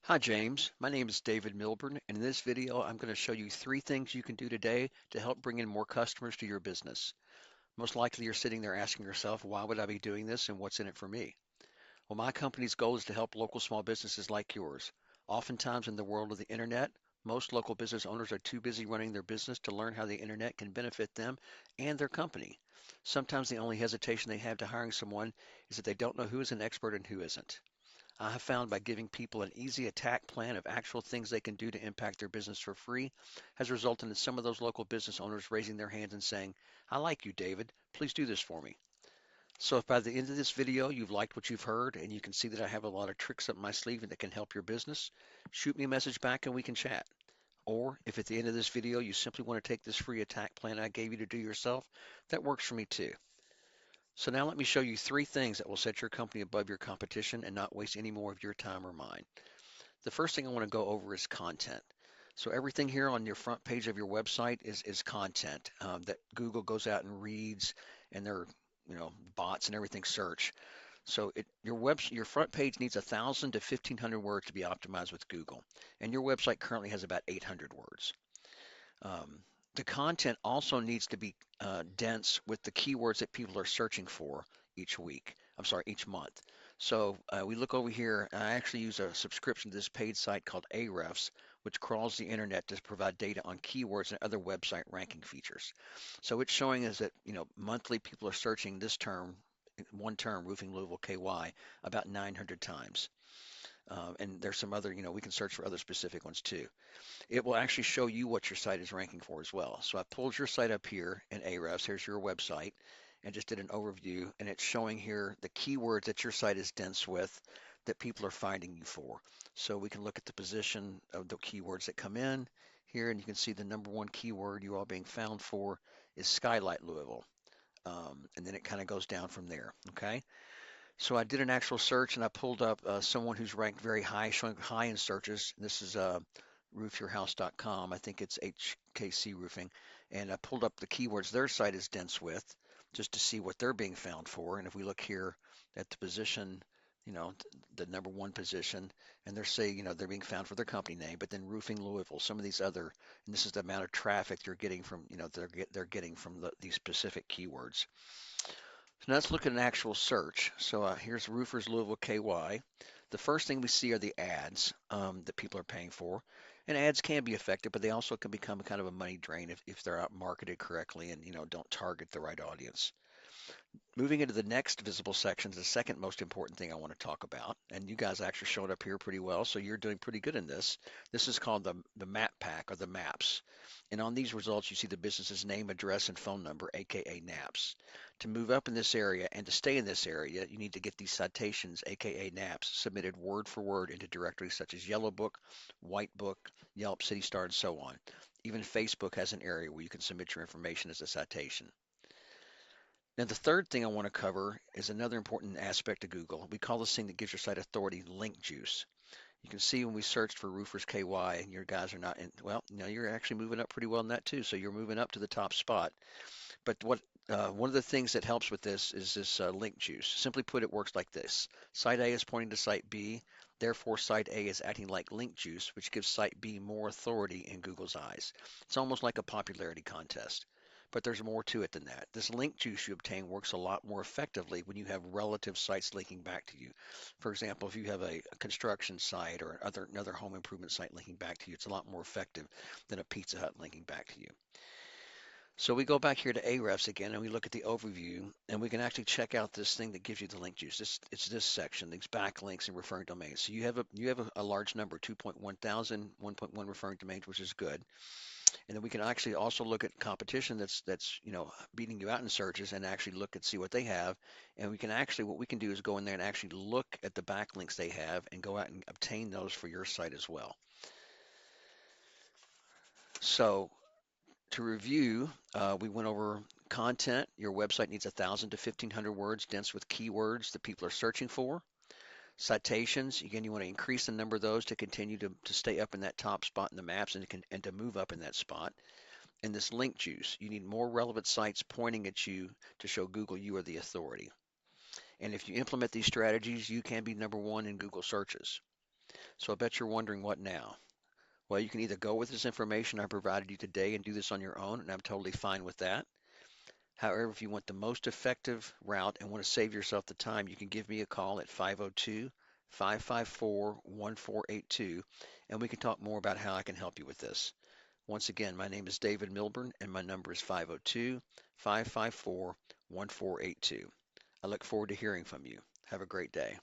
Hi James, my name is David Milburn, and in this video I'm going to show you three things you can do today to help bring in more customers to your business. Most likely you're sitting there asking yourself, why would I be doing this and what's in it for me? Well, my company's goal is to help local small businesses like yours. Oftentimes in the world of the internet, most local business owners are too busy running their business to learn how the internet can benefit them and their company. Sometimes the only hesitation they have to hiring someone is that they don't know who is an expert and who isn't. I have found by giving people an easy attack plan of actual things they can do to impact their business for free has resulted in some of those local business owners raising their hands and saying, I like you, David. Please do this for me. So if by the end of this video you've liked what you've heard and you can see that I have a lot of tricks up my sleeve that can help your business, shoot me a message back and we can chat. Or if at the end of this video you simply want to take this free attack plan I gave you to do yourself, that works for me too. So now let me show you three things that will set your company above your competition and not waste any more of your time or mine. The first thing I want to go over is content. So everything here on your front page of your website is content that Google goes out and reads, and their bots and everything search. So your front page needs 1,000 to 1,500 words to be optimized with Google, and your website currently has about 800 words. Um, the content also needs to be dense with the keywords that people are searching for each week. I'm sorry, each month. So we look over here. I actually use a subscription to this paid site called Ahrefs, which crawls the internet to provide data on keywords and other website ranking features. So it's showing us that monthly people are searching this term, one term, roofing Louisville KY, about 900 times. And there's some other, we can search for other specific ones too. It will actually show you what your site is ranking for as well. So I pulled your site up here in Ahrefs. Here's your website and just did an overview, and it's showing here the keywords that your site is dense with that people are finding you for. So we can look at the position of the keywords that come in here, and you can see the number one keyword you are being found for is Skylight Louisville. And then it kind of goes down from there. Okay. So I did an actual search and I pulled up someone who's ranked very high, showing high in searches. This is roofyourhouse.com. I think it's HKC Roofing. And I pulled up the keywords their site is dense with just to see what they're being found for. And if we look here at the position, the number one position, and they're saying, they're being found for their company name, but then Roofing Louisville, some of these other, and this is the amount of traffic they're getting from, they're getting from these specific keywords. So now let's look at an actual search. So here's Roofers Louisville KY. The first thing we see are the ads that people are paying for. And ads can be effective, but they also can become kind of a money drain if they're not marketed correctly and don't target the right audience. Moving into the next visible section is the second most important thing I want to talk about. And you guys actually showed up here pretty well, so you're doing pretty good in this. This is called the map pack or the maps. And on these results, you see the business's name, address, and phone number, aka NAPS. To move up in this area and to stay in this area, you need to get these citations, aka NAPS, submitted word for word into directories such as Yellow Book, White Book, Yelp, City Star, and so on. Even Facebook has an area where you can submit your information as a citation. Now, the third thing I want to cover is another important aspect of Google. We call this thing that gives your site authority link juice. You can see when we searched for roofers KY, and your guys are not in, well, you're actually moving up pretty well in that too. So you're moving up to the top spot. But one of the things that helps with this is this link juice. Simply put, it works like this. Site A is pointing to site B. Therefore, site A is acting like link juice, which gives site B more authority in Google's eyes. It's almost like a popularity contest. But there's more to it than that. This link juice you obtain works a lot more effectively when you have relative sites linking back to you. For example, if you have a construction site or another home improvement site linking back to you, it's a lot more effective than a Pizza Hut linking back to you. So we go back here to Ahrefs again and we look at the overview and we can actually check out this thing that gives you the link juice. It's this section, these backlinks and referring domains. So you have a large number, 2.1 thousand, 1.1 referring domains, which is good. And then we can actually also look at competition that's beating you out in searches and actually look and see what they have. And we can actually what we can do is go in there and actually look at the backlinks they have and go out and obtain those for your site as well. So to review, we went over content. Your website needs 1,000 to 1,500 words dense with keywords that people are searching for. Citations, again, you want to increase the number of those to continue to stay up in that top spot in the maps and to move up in that spot. And this link juice, you need more relevant sites pointing at you to show Google you are the authority. And if you implement these strategies, you can be number one in Google searches. So I bet you're wondering what now? Well, you can either go with this information I provided you today and do this on your own, and I'm totally fine with that. However, if you want the most effective route and want to save yourself the time, you can give me a call at 502-554-1482, and we can talk more about how I can help you with this. Once again, my name is David Milburn, and my number is 502-554-1482. I look forward to hearing from you. Have a great day.